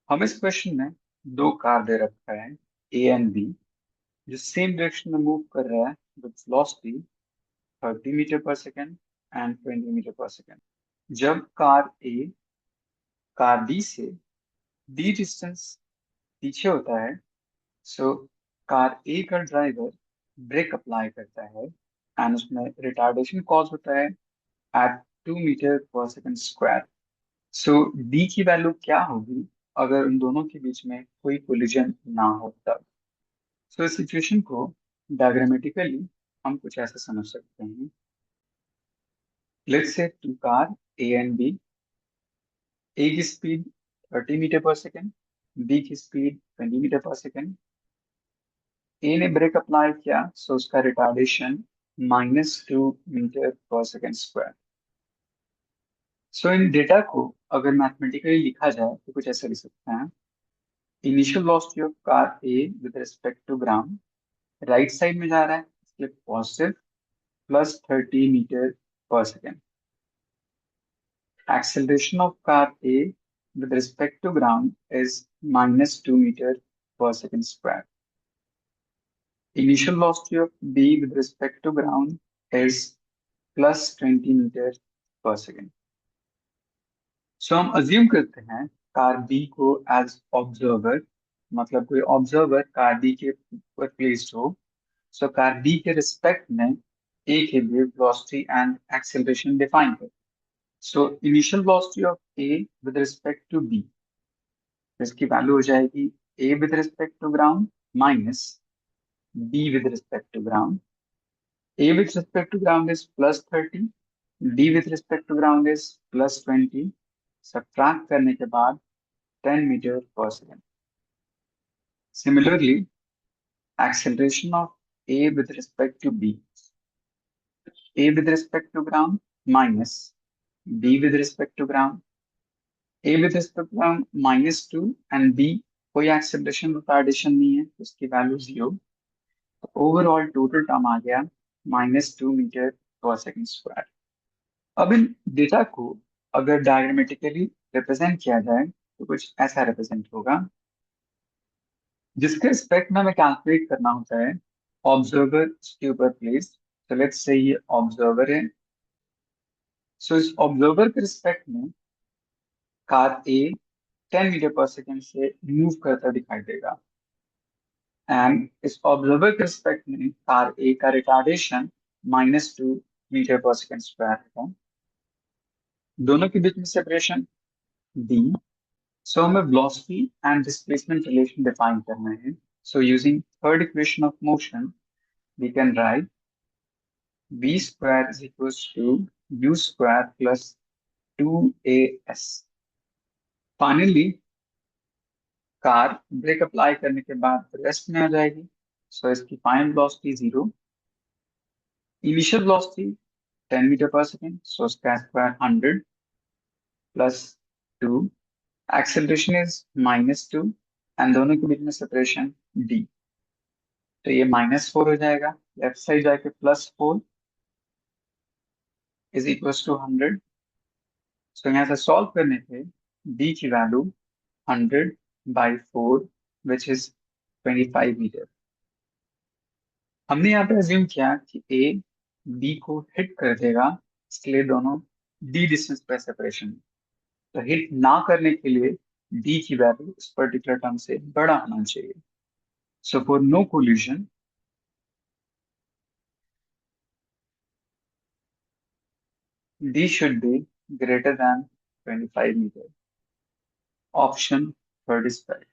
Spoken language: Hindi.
हम इस क्वेश्चन में दो कार दे रखा है ए एंड बी जो सेम डायरेक्शन में मूव कर रहा है विद वेलोसिटी 30 मीटर पर सेकेंड एंड 20 मीटर पर सेकेंड। जब कार बी से डी डिस्टेंस पीछे होता है, सो कार ए का ड्राइवर ब्रेक अप्लाई करता है एंड उसमें रिटार्डेशन कॉज होता है एट 2 मीटर पर सेकेंड स्क्वायर। सो डी की वैल्यू क्या होगी अगर उन दोनों के बीच में कोई कोलिजन ना हो तब। सो इस सिचुएशन को डायग्रामेटिकली हम कुछ ऐसे समझ सकते हैं। Let's say two car A and B, A की स्पीड 30 मीटर पर सेकेंड, बी की स्पीड 20 मीटर पर सेकेंड। ए ने ब्रेक अप्लाई किया, सो उसका रिटार्डेशन -2 मीटर पर सेकेंड स्क्वायर। सो इन डेटा को अगर मैथमेटिकली लिखा जाए तो कुछ ऐसा लिख सकते हैं। Initial velocity of car A with respect to ground, right side में जा रहा है इसलिए पॉजिटिव +30 मीटर पर second. Acceleration of car A with respect to ground is -2 meter per second square. Initial velocity of B with respect to ground is +20 meter per second. So हम अज्यूम करते हैं कार B को एज ऑब्जर्वर, मतलब कोई ऑब्जर्वर कार B के ऊपर प्लेस्ड हो। सो कार B के रिस्पेक्ट में A के लिए वेलोसिटी एंड एक्सेलरेशन डिफाइन कर। So initial velocity of A with respect to B, इसकी वैल्यू हो जाएगी A with respect to ground minus B with respect to ground. A with respect to ground is +30, B with respect to ground is +20। Subtract करने के बाद 10 मीटर पर second. Similarly acceleration of A with respect to B, A with respect to ground minus B with respect to ground, A with respect to ground -2 and B कोई एक्सेलरेशन रिटार्डेशन नहीं है, उसकी वैल्यू 0। ओवरऑल टोटल टर्म आ गया -2 मीटर पर सेकेंड स्क्वायर। अब इन डेटा को अगर डायग्रामेटिकली रिप्रेजेंट किया जाए तो कुछ ऐसा रिप्रेजेंट होगा, जिसके रिस्पेक्ट में हमें कैलकुलेट करना होता है ऑब्जर्वर के ऊपर प्लेस। तो लेट्स से ये ऑब्जर्वर है। सो इस ऑब्जर्वर के रिस्पेक्ट में कार ए 10 मीटर पर सेकेंड से मूव करता दिखाई देगा एंड इस ऑब्जर्वर के रिस्पेक्ट में कार ए का रिटार्डेशन -2 मीटर पर सेकेंड स्क्वायर है। दोनों के बीच में सेपरेशन d। सो हमें velocity and displacement relation define करना है। So using third equation of motion we can write v square is equals to u square plus 2as। Finally car brake apply करने के बाद रेस्ट में आ जाएगी। सो इसकी final velocity 0, initial velocity 10 metre पर सेकेंड, सो इसका स्क्वायर 100 +2, एक्सेलरेशन इज -2 एंड दोनों के बीच में सेपरेशन d। तो ये -4 हो जाएगा, लेफ्ट साइड जाके +4 इज इक्वल टू 100। सो यहाँ से सॉल्व करने पे d की वैल्यू 100/4 विच इज 25 मीटर। हमने यहाँ पे अज्यूम किया कि ए बी को हिट कर देगा, इसलिए दोनों d डिस्टेंस पे सेपरेशन। तो हिट ना करने के लिए d की वैल्यू इस पर्टिकुलर टर्म से बड़ा होना चाहिए। So for no collision d should be greater than 25 meter. Option third is correct.